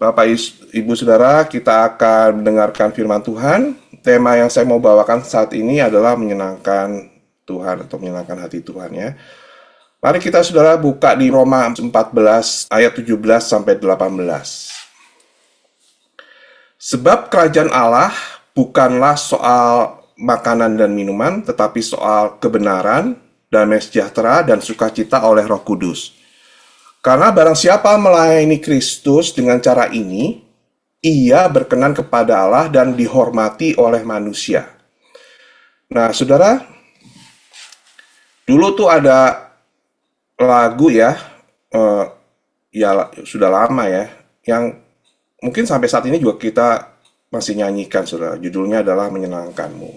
Bapak Ibu Saudara, kita akan mendengarkan firman Tuhan. Tema yang saya mau bawakan saat ini adalah menyenangkan Tuhan atau menyenangkan hati Tuhan ya. Mari kita Saudara buka di Roma 14 ayat 17 sampai 18. Sebab kerajaan Allah bukanlah soal makanan dan minuman, tetapi soal kebenaran, damai sejahtera, dan sukacita oleh Roh Kudus. Karena barang siapa melayani Kristus dengan cara ini, ia berkenan kepada Allah dan dihormati oleh manusia. Nah, saudara, dulu tuh ada lagu ya, ya sudah lama ya, yang mungkin sampai saat ini juga kita masih nyanyikan, saudara. Judulnya adalah Menyenangkanmu.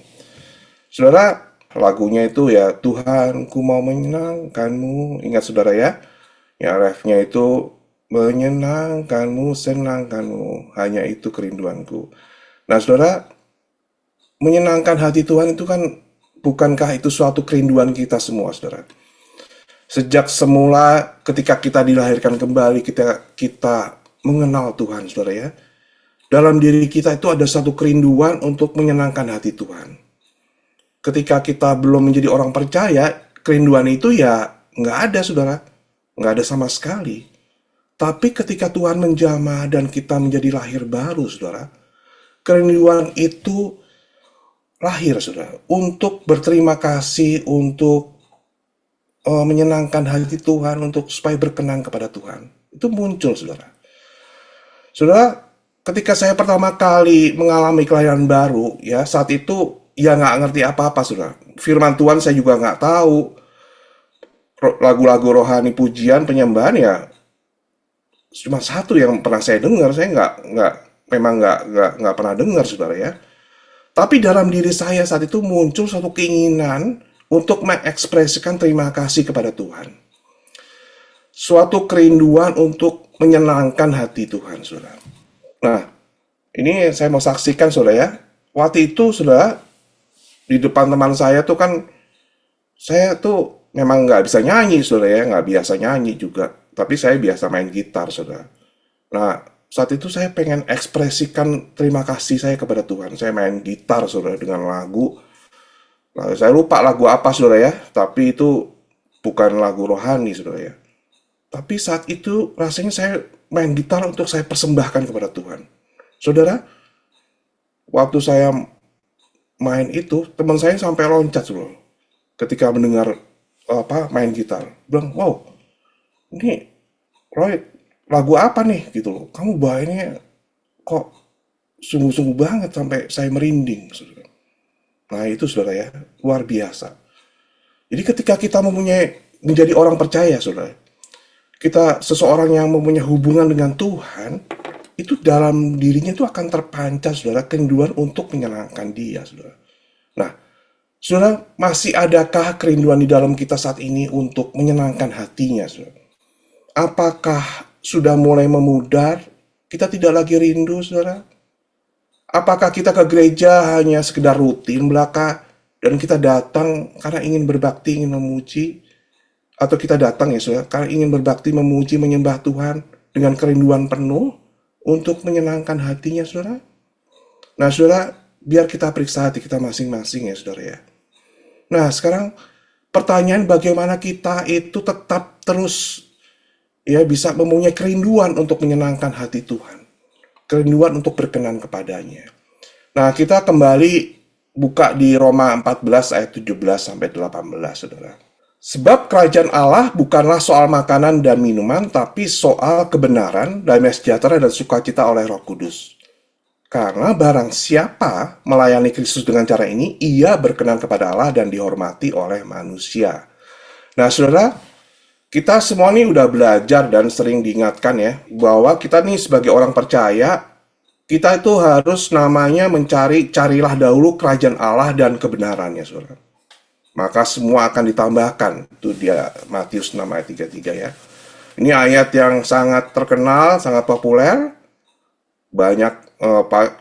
Saudara, lagunya itu ya, Tuhan ku mau menyenangkanmu. Ingat saudara ya, yang refnya itu menyenangkanmu, senangkanmu, hanya itu kerinduanku. Nah saudara, menyenangkan hati Tuhan itu kan, bukankah itu suatu kerinduan kita semua saudara? Sejak semula ketika kita dilahirkan kembali, kita mengenal Tuhan saudara ya. Dalam diri kita itu ada satu kerinduan untuk menyenangkan hati Tuhan. Ketika kita belum menjadi orang percaya, kerinduan itu ya nggak ada saudara. Nggak ada sama sekali. Tapi ketika Tuhan menjamah dan kita menjadi lahir baru, saudara, kerinduan itu lahir, saudara, untuk berterima kasih, untuk menyenangkan hati Tuhan, untuk supaya berkenan kepada Tuhan. Itu muncul, saudara. Saudara, ketika saya pertama kali mengalami kelahiran baru, ya saat itu ya nggak ngerti apa-apa, saudara. Firman Tuhan saya juga nggak tahu. Lagu-lagu rohani pujian penyembahan ya cuma satu yang pernah saya dengar. Saya nggak pernah dengar saudara ya. Tapi dalam diri saya saat itu muncul satu keinginan untuk mengekspresikan terima kasih kepada Tuhan, suatu kerinduan untuk menyenangkan hati Tuhan saudara. Nah ini saya mau saksikan saudara ya. Waktu itu saudara, di depan teman saya tuh kan, saya tuh memang nggak bisa nyanyi, saudara ya, nggak biasa nyanyi juga. Tapi saya biasa main gitar, saudara. Nah, saat itu saya pengen ekspresikan terima kasih saya kepada Tuhan. Saya main gitar, saudara, dengan lagu. Nah, saya lupa lagu apa, saudara ya. Tapi itu bukan lagu rohani, saudara ya. Tapi saat itu rasanya saya main gitar untuk saya persembahkan kepada Tuhan. Saudara, waktu saya main itu, teman saya sampai loncat, saudara. Ketika mendengar main gitar, bilang, wow, ini Roy, lagu apa nih gitu loh, kamu bawainnya kok sungguh-sungguh banget sampai saya merinding saudara. Nah itu saudara ya, luar biasa. Jadi ketika kita menjadi orang percaya saudara, kita seseorang yang mempunyai hubungan dengan Tuhan, itu dalam dirinya itu akan terpancar saudara kerinduan untuk menyenangkan dia saudara. Nah saudara, masih adakah kerinduan di dalam kita saat ini untuk menyenangkan hatinya, saudara? Apakah sudah mulai memudar? Kita tidak lagi rindu, saudara? Apakah kita ke gereja hanya sekedar rutin belaka dan kita datang karena ingin berbakti, ingin memuji? Atau kita datang ya, saudara, karena ingin berbakti, memuji, menyembah Tuhan dengan kerinduan penuh untuk menyenangkan hatinya, saudara? Nah, saudara, biar kita periksa hati kita masing-masing ya, saudara ya. Nah, sekarang pertanyaan bagaimana kita itu tetap terus ya bisa mempunyai kerinduan untuk menyenangkan hati Tuhan. Kerinduan untuk berkenan kepadanya. Nah, kita kembali buka di Roma 14 ayat 17 sampai 18, saudara. Sebab kerajaan Allah bukanlah soal makanan dan minuman, tapi soal kebenaran, damai sejahtera, dan sukacita oleh Roh Kudus. Karena barang siapa melayani Kristus dengan cara ini, ia berkenan kepada Allah dan dihormati oleh manusia. Nah, saudara, kita semua nih udah belajar dan sering diingatkan ya, bahwa kita nih sebagai orang percaya, kita itu harus namanya carilah dahulu kerajaan Allah dan kebenarannya, saudara. Maka semua akan ditambahkan. Itu dia Matius 6 ayat 33 ya. Ini ayat yang sangat terkenal, sangat populer. Banyak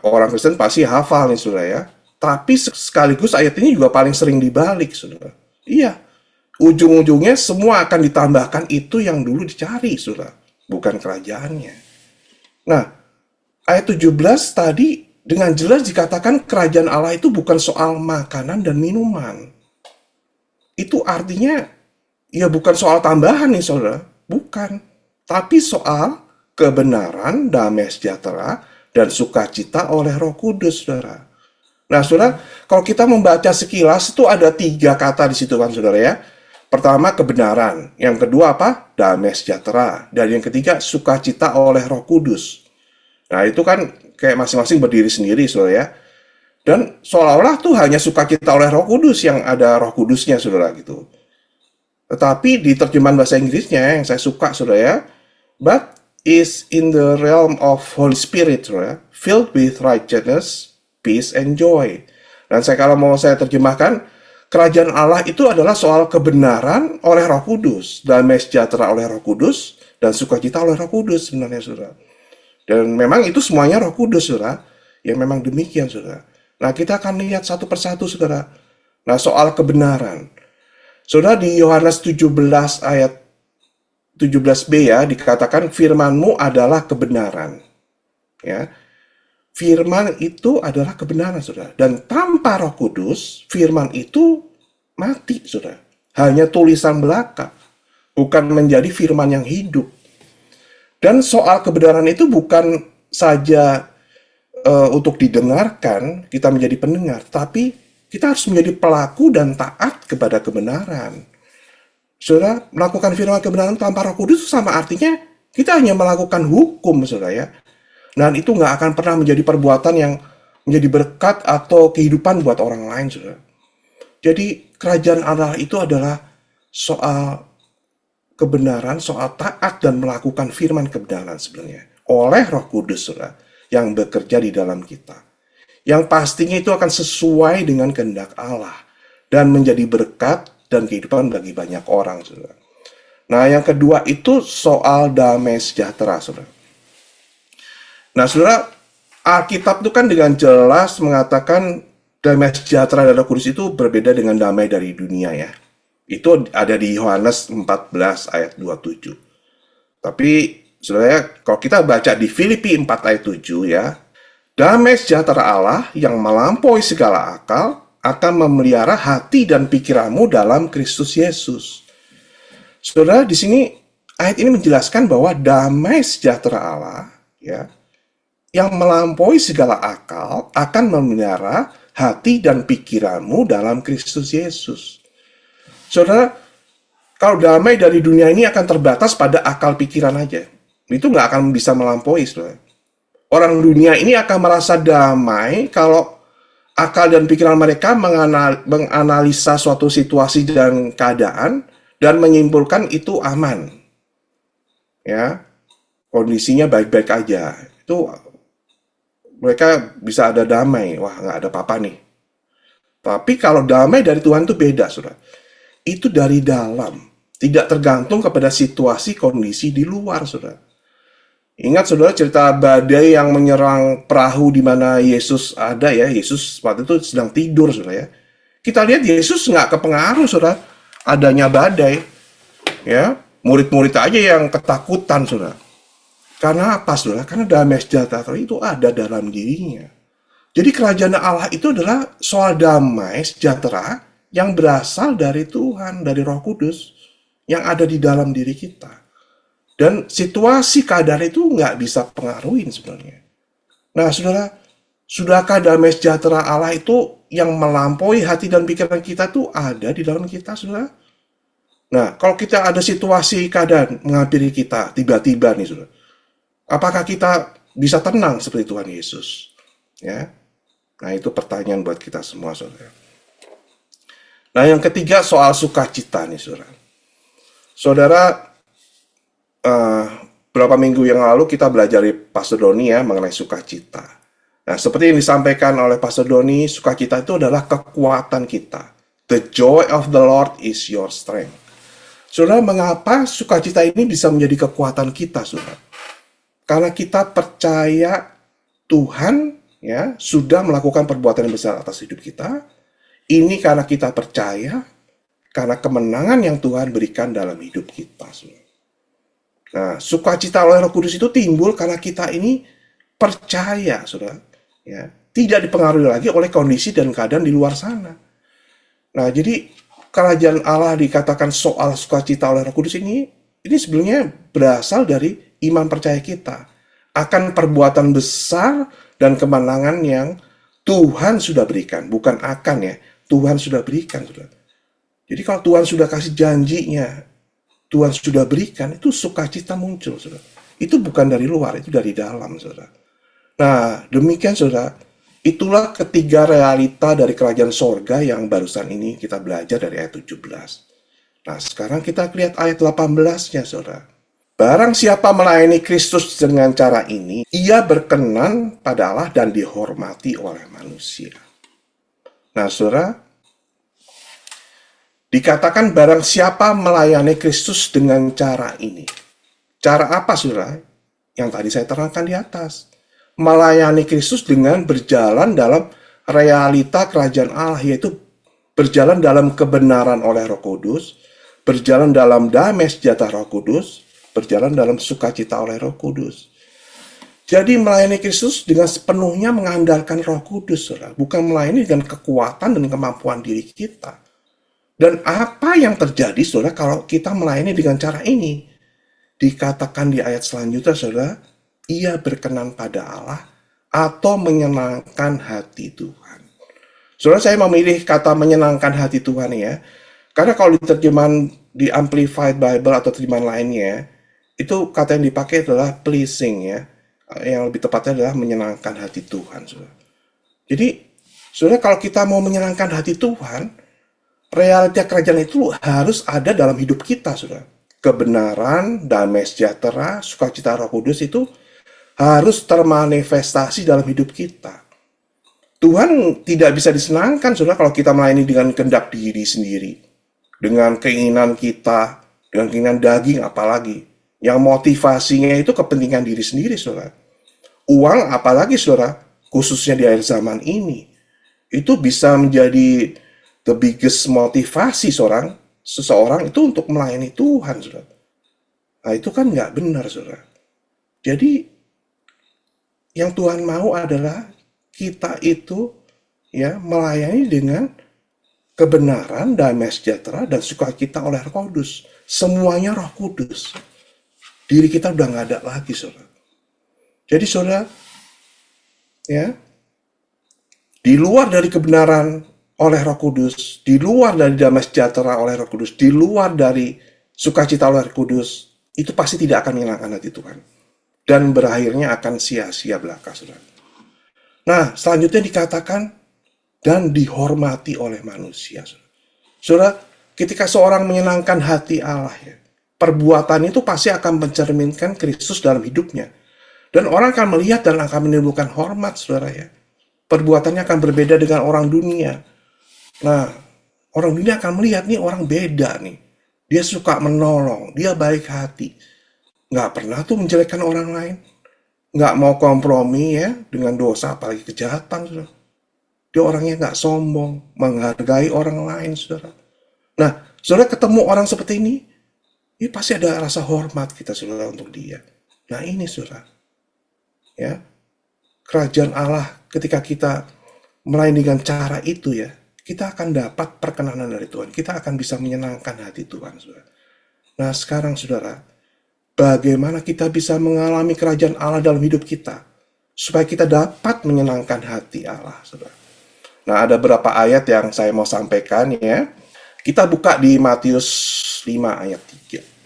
orang Kristen pasti hafal nih saudara ya. Tapi sekaligus ayat ini juga paling sering dibalik saudara. Iya, ujung-ujungnya semua akan ditambahkan itu yang dulu dicari saudara, bukan kerajaannya. Nah, Ayat 17 tadi dengan jelas dikatakan kerajaan Allah itu bukan soal makanan dan minuman. Itu artinya ya bukan soal tambahan nih saudara, bukan. Tapi soal kebenaran, damai sejahtera, dan sukacita oleh Roh Kudus, saudara. Nah, saudara, kalau kita membaca sekilas itu ada 3 kata di situ kan, saudara ya. Pertama, kebenaran. Yang kedua apa? Damai sejahtera. Dan yang ketiga, sukacita oleh Roh Kudus. Nah, itu kan kayak masing-masing berdiri sendiri, saudara ya. Dan seolah-olah tuh hanya sukacita oleh Roh Kudus yang ada Roh Kudusnya, saudara gitu. Tetapi di terjemahan bahasa Inggrisnya yang saya suka, saudara ya, but is in the realm of Holy Spirit, saudara, filled with righteousness, peace, and joy. Dan kalau mau saya terjemahkan, kerajaan Allah itu adalah soal kebenaran oleh Roh Kudus, damai sejahtera oleh Roh Kudus, dan sukacita oleh Roh Kudus sebenarnya, saudara. Dan memang itu semuanya Roh Kudus, saudara. Ya memang demikian, saudara. Nah, kita akan lihat satu persatu, saudara. Nah, soal kebenaran. Saudara, di Yohanes 17 ayat 17b ya, dikatakan firman-Mu adalah kebenaran. Ya. Firman itu adalah kebenaran, saudara. Dan tanpa Roh Kudus, firman itu mati, saudara. Hanya tulisan belaka, bukan menjadi firman yang hidup. Dan soal kebenaran itu bukan saja untuk didengarkan, kita menjadi pendengar, tapi kita harus menjadi pelaku dan taat kepada kebenaran. Saudara, melakukan firman kebenaran tanpa Roh Kudus sama artinya kita hanya melakukan hukum, saudara ya. Dan itu nggak akan pernah menjadi perbuatan yang menjadi berkat atau kehidupan buat orang lain, saudara. Jadi kerajaan Allah itu adalah soal kebenaran, soal taat dan melakukan firman kebenaran sebenarnya oleh Roh Kudus, saudara, yang bekerja di dalam kita. Yang pastinya itu akan sesuai dengan kehendak Allah dan menjadi berkat dan kehidupan bagi banyak orang, saudara. Nah, yang kedua itu soal damai sejahtera, saudara. Nah, saudara, Alkitab itu kan dengan jelas mengatakan damai sejahtera dan Roh Kudus itu berbeda dengan damai dari dunia ya. Itu ada di Yohanes 14 ayat 27. Tapi, saudara ya, kalau kita baca di Filipi 4 ayat 7 ya, damai sejahtera Allah yang melampaui segala akal akan memelihara hati dan pikiranmu dalam Kristus Yesus. Saudara, di sini ayat ini menjelaskan bahwa damai sejahtera Allah ya yang melampaui segala akal akan memelihara hati dan pikiranmu dalam Kristus Yesus. Saudara, kalau damai dari dunia ini akan terbatas pada akal pikiran aja. Itu nggak akan bisa melampaui, saudara. Orang dunia ini akan merasa damai kalau akal dan pikiran mereka menganalisa suatu situasi dan keadaan dan menyimpulkan itu aman. Ya, kondisinya baik-baik aja. Itu mereka bisa ada damai. Wah, nggak ada apa-apa nih. Tapi kalau damai dari Tuhan itu beda, saudara. Itu dari dalam. Tidak tergantung kepada situasi kondisi di luar, saudara. Ingat, saudara, cerita badai yang menyerang perahu di mana Yesus ada ya. Yesus waktu itu sedang tidur, saudara ya. Kita lihat Yesus nggak kepengaruh, saudara. Adanya badai. Ya, murid-murid aja yang ketakutan, saudara. Karena apa, saudara? Karena damai sejahtera itu ada dalam dirinya. Jadi kerajaan Allah itu adalah soal damai sejahtera yang berasal dari Tuhan, dari Roh Kudus, yang ada di dalam diri kita. Dan situasi keadaan itu nggak bisa pengaruhin sebenarnya. Nah, saudara, sudahkah damai sejahtera Allah itu yang melampaui hati dan pikiran kita itu ada di dalam kita, saudara? Nah, kalau kita ada situasi keadaan menghampiri kita, tiba-tiba nih, saudara, apakah kita bisa tenang seperti Tuhan Yesus? Ya, nah itu pertanyaan buat kita semua, saudara. Nah, yang ketiga soal sukacita nih, saudara. Saudara, beberapa minggu yang lalu kita belajar di Pastor Doni ya mengenai sukacita. Nah, seperti yang disampaikan oleh Pastor Doni, sukacita itu adalah kekuatan kita. The joy of the Lord is your strength. Saudara, mengapa sukacita ini bisa menjadi kekuatan kita, saudara? Karena kita percaya Tuhan ya sudah melakukan perbuatan yang besar atas hidup kita. Ini karena kita percaya, karena kemenangan yang Tuhan berikan dalam hidup kita. Nah, sukacita oleh Roh Kudus itu timbul karena kita ini percaya, saudara, ya, tidak dipengaruhi lagi oleh kondisi dan keadaan di luar sana. Nah, jadi kerajaan Allah dikatakan soal sukacita oleh Roh Kudus ini sebenarnya berasal dari iman percaya kita akan perbuatan besar dan kemenangan yang Tuhan sudah berikan, bukan akan ya, Tuhan sudah berikan, saudara. Jadi kalau Tuhan sudah kasih janjinya, Tuhan sudah berikan, itu sukacita muncul, saudara. Itu bukan dari luar, itu dari dalam, saudara. Nah, demikian, saudara. Itulah ketiga realita dari kerajaan sorga yang barusan ini kita belajar dari ayat 17. Nah, sekarang kita lihat ayat 18-nya, saudara. Barang siapa melayani Kristus dengan cara ini, ia berkenan pada Allah dan dihormati oleh manusia. Nah, saudara, dikatakan barang siapa melayani Kristus dengan cara ini. Cara apa, saudara? Yang tadi saya terangkan di atas. Melayani Kristus dengan berjalan dalam realita kerajaan Allah, yaitu berjalan dalam kebenaran oleh Roh Kudus, berjalan dalam damai sejahtera Roh Kudus, berjalan dalam sukacita oleh Roh Kudus. Jadi melayani Kristus dengan sepenuhnya mengandalkan Roh Kudus, saudara. Bukan melayani dengan kekuatan dan kemampuan diri kita. Dan apa yang terjadi, saudara, kalau kita melayani dengan cara ini? Dikatakan di ayat selanjutnya, saudara, ia berkenan pada Allah atau menyenangkan hati Tuhan. Saudara, saya memilih kata menyenangkan hati Tuhan ya. Karena kalau di terjemahan di Amplified Bible atau terjemahan lainnya, itu kata yang dipakai adalah pleasing ya. Yang lebih tepatnya adalah menyenangkan hati Tuhan, saudara. Jadi, saudara, kalau kita mau menyenangkan hati Tuhan, realita kerajaan itu harus ada dalam hidup kita, saudara. Kebenaran, damai sejahtera, sukacita Roh Kudus itu harus termanifestasi dalam hidup kita. Tuhan tidak bisa disenangkan, saudara, kalau kita melayani dengan kehendak diri sendiri. Dengan keinginan kita, dengan keinginan daging apalagi. Yang motivasinya itu kepentingan diri sendiri, saudara. Uang apalagi, saudara, khususnya di akhir zaman ini. Itu bisa menjadi the biggest motivasi seseorang itu untuk melayani Tuhan, saudara. Nah, itu kan nggak benar, saudara. Jadi, yang Tuhan mau adalah kita itu ya melayani dengan kebenaran, damai sejahtera, dan sukacita oleh Roh Kudus. Semuanya Roh Kudus. Diri kita udah nggak ada lagi, saudara. Jadi, saudara, ya, di luar dari kebenaran oleh Roh Kudus, di luar dari damai sejahtera oleh Roh Kudus, di luar dari sukacita oleh Roh Kudus, itu pasti tidak akan menyenangkan hati Tuhan. Dan berakhirnya akan sia-sia belaka, saudara. Nah, selanjutnya dikatakan, dan dihormati oleh manusia, saudara. Saudara, ketika seorang menyenangkan hati Allah, ya, perbuatan itu pasti akan mencerminkan Kristus dalam hidupnya. Dan orang akan melihat dan akan menimbulkan hormat, saudara ya. Perbuatannya akan berbeda dengan orang dunia. Nah, orang dunia akan melihat nih orang beda nih. Dia suka menolong, dia baik hati. Nggak pernah tuh menjelekkan orang lain. Nggak mau kompromi ya dengan dosa, apalagi kejahatan, saudara. Dia orangnya nggak sombong, menghargai orang lain, saudara. Nah, saudara ketemu orang seperti ini pasti ada rasa hormat kita, saudara, untuk dia. Nah, ini, saudara. Ya, kerajaan Allah ketika kita melayani dengan cara itu ya, kita akan dapat perkenanan dari Tuhan. Kita akan bisa menyenangkan hati Tuhan, saudara. Nah, sekarang, saudara, bagaimana kita bisa mengalami kerajaan Allah dalam hidup kita supaya kita dapat menyenangkan hati Allah, saudara. Nah, ada beberapa ayat yang saya mau sampaikan ya. Kita buka di Matius 5 ayat 3.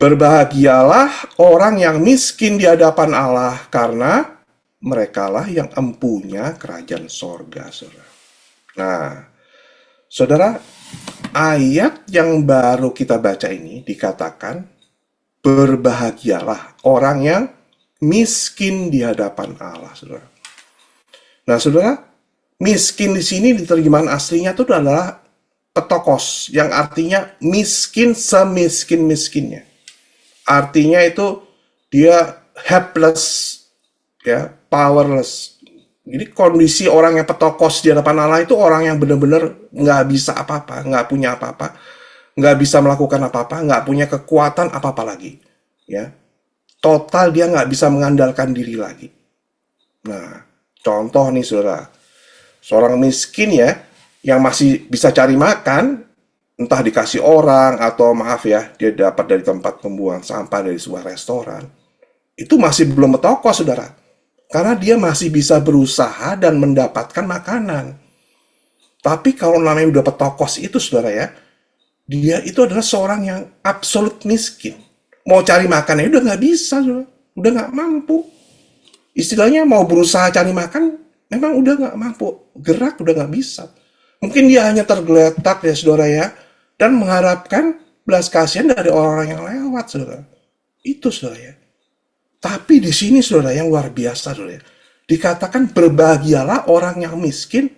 Berbahagialah orang yang miskin di hadapan Allah, karena merekalah yang empunya kerajaan sorga, saudara. Nah, saudara, ayat yang baru kita baca ini dikatakan, berbahagialah orang yang miskin di hadapan Allah, saudara. Nah, saudara, miskin di sini di terjemahan aslinya itu adalah petokos, yang artinya miskin semiskin-miskinnya. Artinya itu dia helpless, ya, powerless. Jadi kondisi orang yang petokos di hadapan Allah itu orang yang benar-benar nggak bisa apa-apa, nggak punya apa-apa, nggak bisa melakukan apa-apa, nggak punya kekuatan apa-apa lagi. Ya, total dia nggak bisa mengandalkan diri lagi. Nah, contoh nih saudara, seorang miskin ya, yang masih bisa cari makan, entah dikasih orang atau maaf ya, dia dapat dari tempat pembuangan sampah dari sebuah restoran, itu masih belum bertokos saudara. Karena dia masih bisa berusaha dan mendapatkan makanan. Tapi kalau namanya udah petokos itu saudara ya, dia itu adalah seorang yang absolut miskin. Mau cari makannya udah nggak bisa, saudara. Udah nggak mampu. Istilahnya mau berusaha cari makan, memang udah nggak mampu. Gerak udah nggak bisa. Mungkin dia hanya tergeletak ya saudara ya, dan mengharapkan belas kasihan dari orang yang lewat saudara. Itu saudara ya. Tapi di sini saudara yang luar biasa saudara ya. Dikatakan berbahagialah orang yang miskin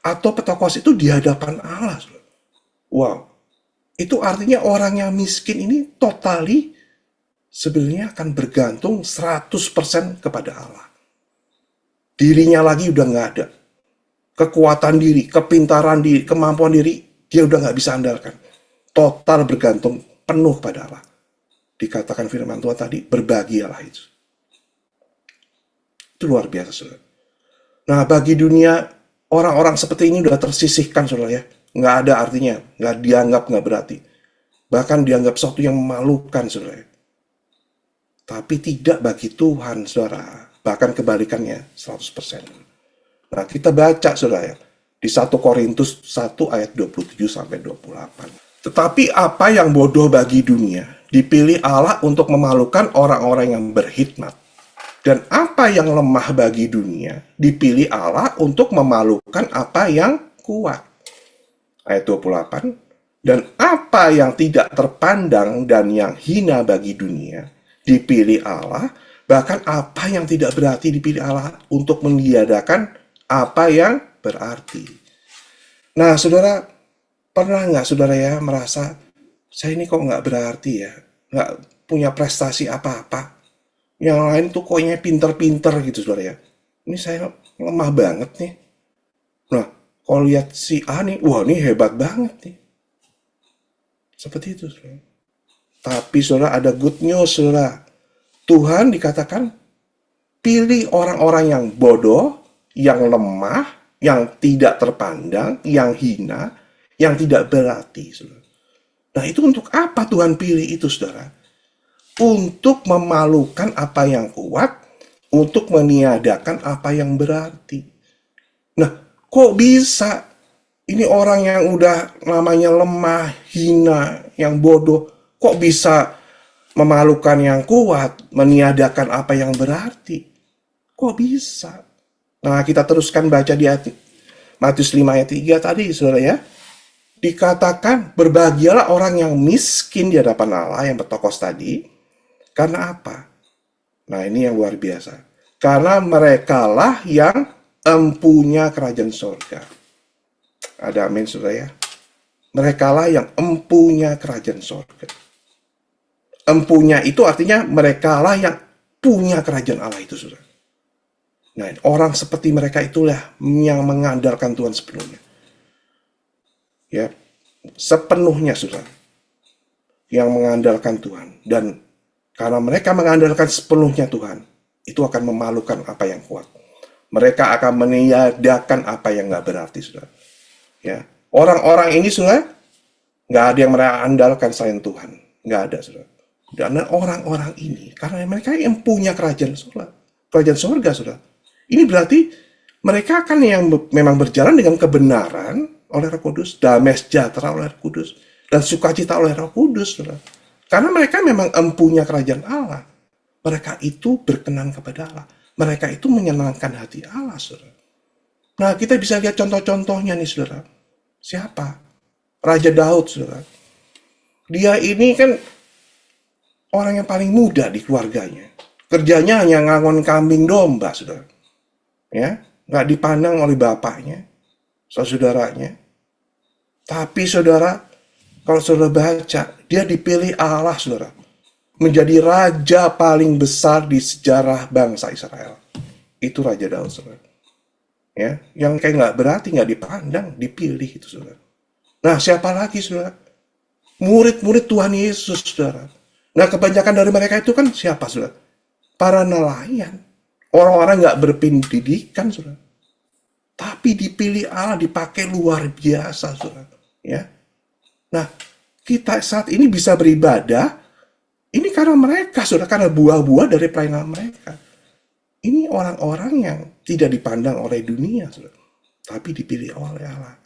atau petokos itu di hadapan Allah. Saudara. Wow. Itu artinya orang yang miskin ini totally sebenarnya akan bergantung 100% kepada Allah. Dirinya lagi udah nggak ada. Kekuatan diri, kepintaran diri, kemampuan diri, dia udah nggak bisa andalkan. Total bergantung penuh pada Allah. Dikatakan firman Tuhan tadi, berbahagialah itu. Itu luar biasa, saudara. Nah, bagi dunia, orang-orang seperti ini udah tersisihkan, saudara ya. Nggak ada artinya, nggak dianggap, nggak berarti. Bahkan dianggap sesuatu yang memalukan, saudara. Tapi tidak bagi Tuhan, saudara. Bahkan kebalikannya, 100%. Nah, kita baca, saudara, di 1 Korintus 1 ayat 27-28. Tetapi apa yang bodoh bagi dunia, dipilih Allah untuk memalukan orang-orang yang berhikmat. Dan apa yang lemah bagi dunia, dipilih Allah untuk memalukan apa yang kuat. Ayat 28. Dan apa yang tidak terpandang dan yang hina bagi dunia, dipilih Allah, bahkan apa yang tidak berarti dipilih Allah untuk meniadakan apa yang berarti. Nah, saudara, pernah nggak saudara ya merasa, saya ini kok nggak berarti ya, nggak punya prestasi apa-apa. Yang lain tuh koknya pinter-pinter gitu saudara ya. Ini saya lemah banget nih. Nah, kalau lihat si A nih, wah ini hebat banget nih. Seperti itu saudara. Tapi saudara ada good news saudara. Tuhan dikatakan pilih orang-orang yang bodoh, yang lemah, yang tidak terpandang, yang hina, yang tidak berarti saudara. Nah itu untuk apa Tuhan pilih itu saudara? Untuk memalukan apa yang kuat, untuk meniadakan apa yang berarti. Nah, kok bisa ini orang yang udah namanya lemah, hina, yang bodoh, kok bisa memalukan yang kuat, meniadakan apa yang berarti? Kok bisa? Nah, kita teruskan baca di Matius 5 ayat 3 tadi, saudara ya. Dikatakan, berbahagialah orang yang miskin di hadapan Allah, yang bertokos tadi. Karena apa? Nah, ini yang luar biasa. Karena merekalah yang empunya kerajaan surga. Ada amin, saudara ya. Merekalah yang empunya kerajaan surga. Empunya itu artinya merekalah yang punya kerajaan Allah itu, saudara. Nah, orang seperti mereka itulah yang mengandalkan Tuhan sepenuhnya. Ya, sepenuhnya, saudara. Yang mengandalkan Tuhan. Dan karena mereka mengandalkan sepenuhnya Tuhan, itu akan memalukan apa yang kuat. Mereka akan meniadakan apa yang nggak berarti, saudara. Ya, orang-orang ini, saudara, nggak ada yang mereka andalkan selain Tuhan. Nggak ada, saudara. Dan orang-orang ini, karena mereka yang punya kerajaan surga, saudara. Ini berarti mereka akan yang memang berjalan dengan kebenaran oleh Roh Kudus, damai sejahtera oleh Roh Kudus, dan sukacita oleh Roh Kudus, saudara. Karena mereka memang empunya kerajaan Allah. Mereka itu berkenan kepada Allah. Mereka itu menyenangkan hati Allah, saudara. Nah, kita bisa lihat contoh-contohnya nih, saudara. Siapa? Raja Daud, saudara. Dia ini kan orang yang paling muda di keluarganya. Kerjanya hanya ngangon kambing domba, saudara. Ya, nggak dipandang oleh bapaknya, saudaranya. Tapi, saudara, kalau saudara baca, dia dipilih Allah, saudara. Menjadi raja paling besar di sejarah bangsa Israel. Itu Raja Daud, saudara. Ya, yang kayak nggak berarti, nggak dipandang, dipilih itu, saudara. Nah, siapa lagi, saudara? Murid-murid Tuhan Yesus, saudara. Nah, kebanyakan dari mereka itu kan siapa, saudara? Para nelayan. Orang-orang nggak berpendidikan, saudara. Tapi dipilih Allah, dipakai luar biasa, saudara. Ya. Nah, kita saat ini bisa beribadah, ini karena mereka, saudara, karena buah-buah dari pelayanan mereka. Ini orang-orang yang tidak dipandang oleh dunia, saudara, tapi dipilih oleh Allah.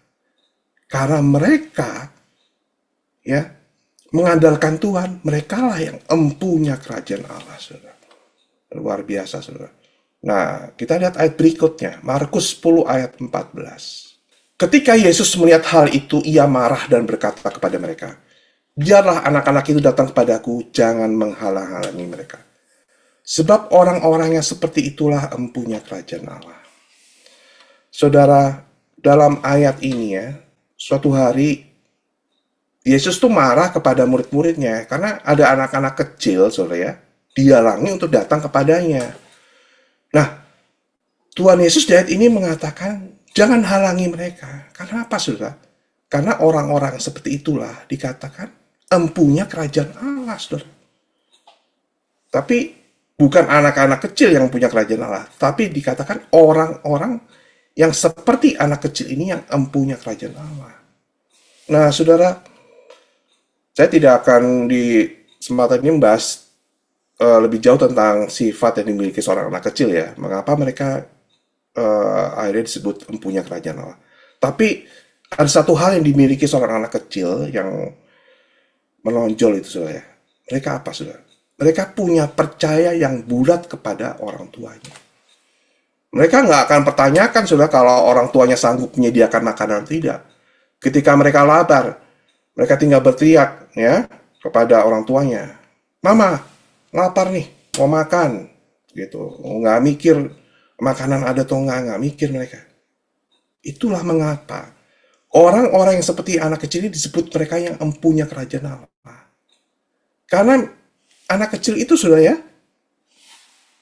Karena mereka, ya, mengandalkan Tuhan, mereka lah yang empunya kerajaan Allah, saudara. Luar biasa, saudara. Nah, kita lihat ayat berikutnya, Markus 10 ayat 14. Ketika Yesus melihat hal itu, ia marah dan berkata kepada mereka, biarlah anak-anak itu datang kepadaku, jangan menghalang-halangi mereka. Sebab orang-orang yang seperti itulah empunya kerajaan Allah. Saudara, dalam ayat ini ya, suatu hari Yesus tuh marah kepada murid-muridnya karena ada anak-anak kecil, saudara ya, dihalangi untuk datang kepadanya. Nah, Tuhan Yesus di ayat ini mengatakan, jangan halangi mereka. Karena apa, saudara? Karena orang-orang seperti itulah dikatakan empunya kerajaan Allah, saudara. Tapi bukan anak-anak kecil yang punya kerajaan Allah, tapi dikatakan orang-orang yang seperti anak kecil ini yang empunya kerajaan Allah. Nah, saudara, saya tidak akan di kesempatan ini membahas lebih jauh tentang sifat yang dimiliki seorang anak kecil ya. Mengapa mereka akhirnya disebut empunya kerajaan Allah. Tapi ada satu hal yang dimiliki seorang anak kecil yang menonjol itu, saudara ya. Mereka apa, saudara? Mereka punya percaya yang bulat kepada orang tuanya. Mereka nggak akan pertanyakan, saudara, kalau orang tuanya sanggup menyediakan makanan, tidak. Ketika mereka lapar, mereka tinggal berteriak ya kepada orang tuanya, Mama, lapar nih, mau makan, gitu. Nggak mikir makanan ada atau nggak mikir mereka. Itulah mengapa orang-orang yang seperti anak kecil ini disebut mereka yang empunya kerajaan Allah. Karena anak kecil itu, saudara ya,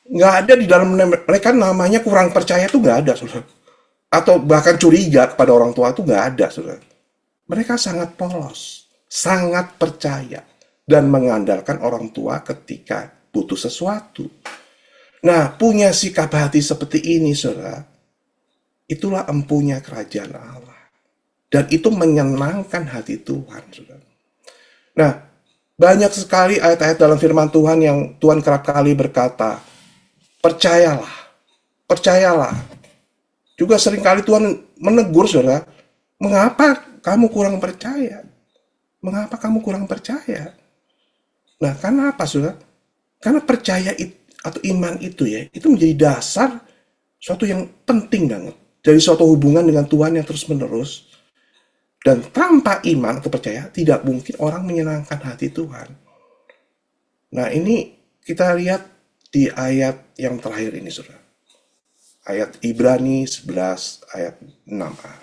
nggak ada di dalam mereka namanya kurang percaya itu nggak ada, saudara. Atau bahkan curiga kepada orang tua itu nggak ada, saudara. Mereka sangat polos, sangat percaya, dan mengandalkan orang tua ketika butuh sesuatu. Nah, punya sikap hati seperti ini, saudara, itulah empunya kerajaan Allah. Dan itu menyenangkan hati Tuhan, saudara. Nah, banyak sekali ayat-ayat dalam firman Tuhan yang Tuhan kerap kali berkata, percayalah, percayalah. Juga seringkali Tuhan menegur, saudara, mengapa kamu kurang percaya? Mengapa kamu kurang percaya? Nah, karena apa, saudara? Karena percaya atau iman itu ya, itu menjadi dasar suatu yang penting banget. Dari suatu hubungan dengan Tuhan yang terus-menerus. Dan tanpa iman atau percaya, tidak mungkin orang menyenangkan hati Tuhan. Nah, ini kita lihat di ayat yang terakhir ini, saudara. Ayat Ibrani 11 ayat 6a.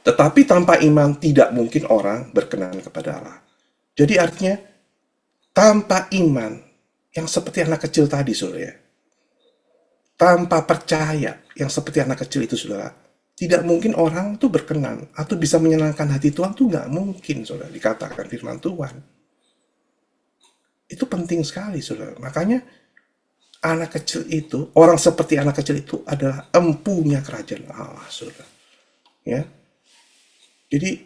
Tetapi tanpa iman tidak mungkin orang berkenan kepada Allah. Jadi artinya, tanpa iman, yang seperti anak kecil tadi, saudara ya. Tanpa percaya, yang seperti anak kecil itu, saudara. Tidak mungkin orang itu berkenan atau bisa menyenangkan hati Tuhan, itu nggak mungkin, saudara, dikatakan firman Tuhan. Itu penting sekali, saudara. Makanya anak kecil itu, orang seperti anak kecil itu adalah empunya kerajaan Allah, saudara. Ya. Jadi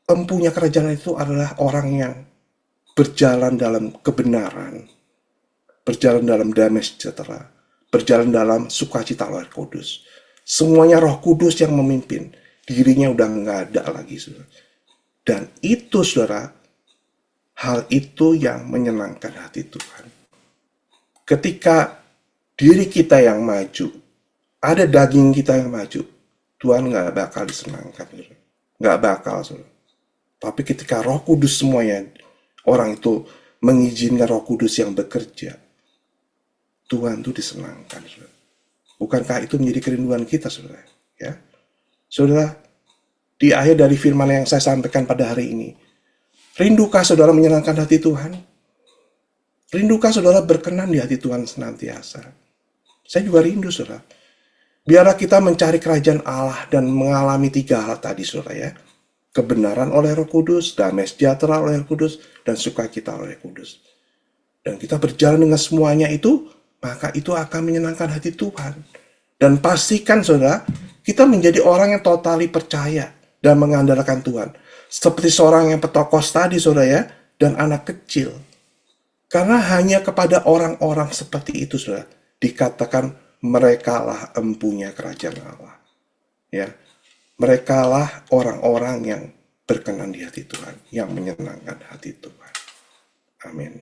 empunya kerajaan itu adalah orang yang berjalan dalam kebenaran, berjalan dalam damai sejahtera, berjalan dalam sukacita Roh Kudus. Semuanya Roh Kudus yang memimpin. Dirinya udah nggak ada lagi, saudara. Dan itu, saudara, hal itu yang menyenangkan hati Tuhan. Ketika diri kita yang maju, ada daging kita yang maju, Tuhan nggak bakal disenangkan, saudara. Nggak bakal, saudara. Tapi ketika Roh Kudus semuanya, orang itu mengizinkan Roh Kudus yang bekerja, Tuhan itu disenangkan, saudara. Bukankah itu menjadi kerinduan kita, saudara? Ya, saudara, di akhir dari firman yang saya sampaikan pada hari ini, rindukah saudara menyenangkan hati Tuhan? Rindukah saudara berkenan di hati Tuhan senantiasa? Saya juga rindu, saudara. Biarlah kita mencari kerajaan Allah dan mengalami 3 hal tadi, saudara ya. Kebenaran oleh Roh Kudus, damai sejahtera oleh Roh Kudus, dan sukacita oleh Roh Kudus. Dan kita berjalan dengan semuanya itu, maka itu akan menyenangkan hati Tuhan. Dan pastikan saudara, kita menjadi orang yang totali percaya dan mengandalkan Tuhan. Seperti seorang yang petokos tadi saudara ya, dan anak kecil. Karena hanya kepada orang-orang seperti itu saudara, dikatakan merekalah empunya kerajaan Allah. Ya, merekalah orang-orang yang berkenan di hati Tuhan, yang menyenangkan hati Tuhan. Amin.